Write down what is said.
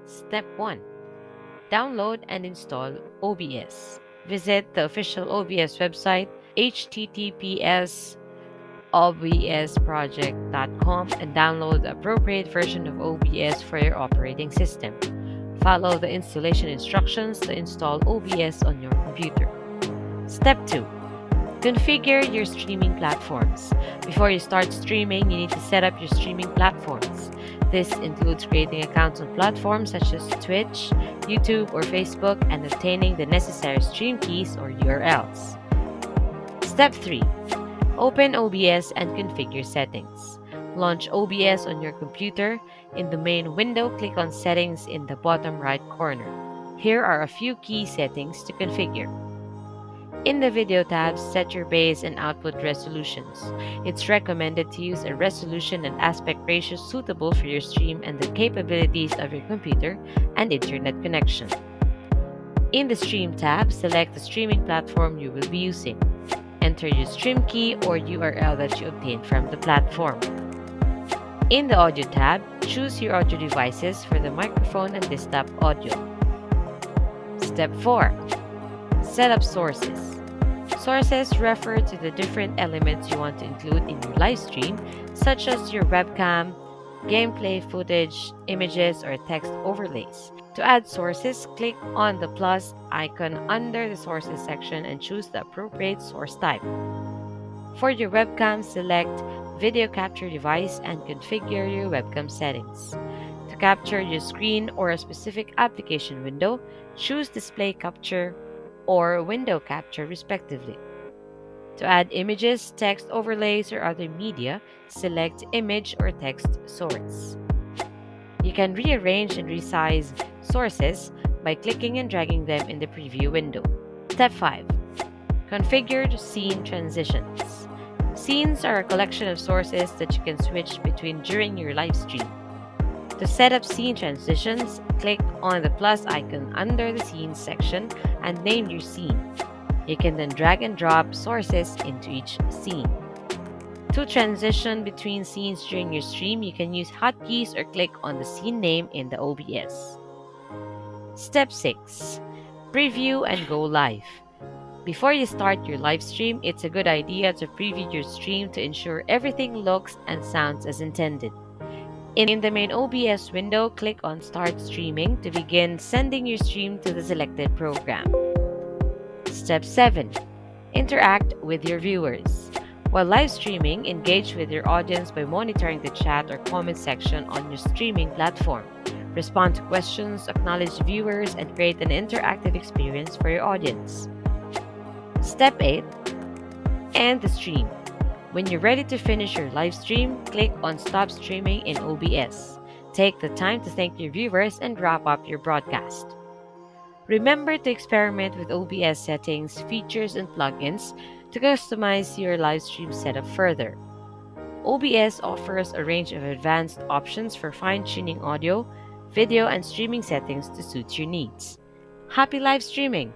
Step 1. Download and install OBS. Visit the official OBS website, https://obsproject.com, and download the appropriate version of OBS for your operating system. Follow the installation instructions to install OBS on your computer. Step 2. Configure your streaming platforms. Before you start streaming, you need to set up your streaming platforms. This includes creating accounts on platforms such as Twitch, YouTube, or Facebook, and obtaining the necessary stream keys or URLs. Step 3. Open OBS and configure settings. Launch OBS on your computer. In the main window, click on Settings in the bottom right corner. Here are a few key settings to configure. In the Video tab, set your base and output resolutions. It's recommended to use a resolution and aspect ratio suitable for your stream and the capabilities of your computer and internet connection. In the Stream tab, select the streaming platform you will be using. Enter your stream key or URL that you obtained from the platform. In the Audio tab, choose your audio devices for the microphone and desktop audio. Step 4. Set up sources. Sources refer to the different elements you want to include in your live stream, such as your webcam, gameplay footage, images, or text overlays. To add sources, click on the plus icon under the Sources section and choose the appropriate source type. For your webcam, select Video Capture Device and configure your webcam settings. To capture your screen or a specific application window, choose Display Capture or Window Capture respectively. To add images, text overlays, or other media, select Image or Text Source. You can rearrange and resize sources by clicking and dragging them in the preview window. Step 5. Configured Scene Transitions. Scenes are a collection of sources that you can switch between during your live stream. To set up scene transitions, click on the plus icon under the Scenes section and name your scene. You can then drag and drop sources into each scene. To transition between scenes during your stream, you can use hotkeys or click on the scene name in the OBS. Step 6. Preview and go live. Before you start your live stream, it's a good idea to preview your stream to ensure everything looks and sounds as intended. In the main OBS window, click on Start Streaming to begin sending your stream to the selected program. Step 7. Interact with your viewers. While live streaming, engage with your audience by monitoring the chat or comment section on your streaming platform. Respond to questions, acknowledge viewers, and create an interactive experience for your audience. Step 8. End the stream. When you're ready to finish your live stream, click on Stop Streaming in OBS. Take the time to thank your viewers and wrap up your broadcast. Remember to experiment with OBS settings, features, and plugins to customize your live stream setup further. OBS offers a range of advanced options for fine-tuning audio, video, and streaming settings to suit your needs. Happy live streaming!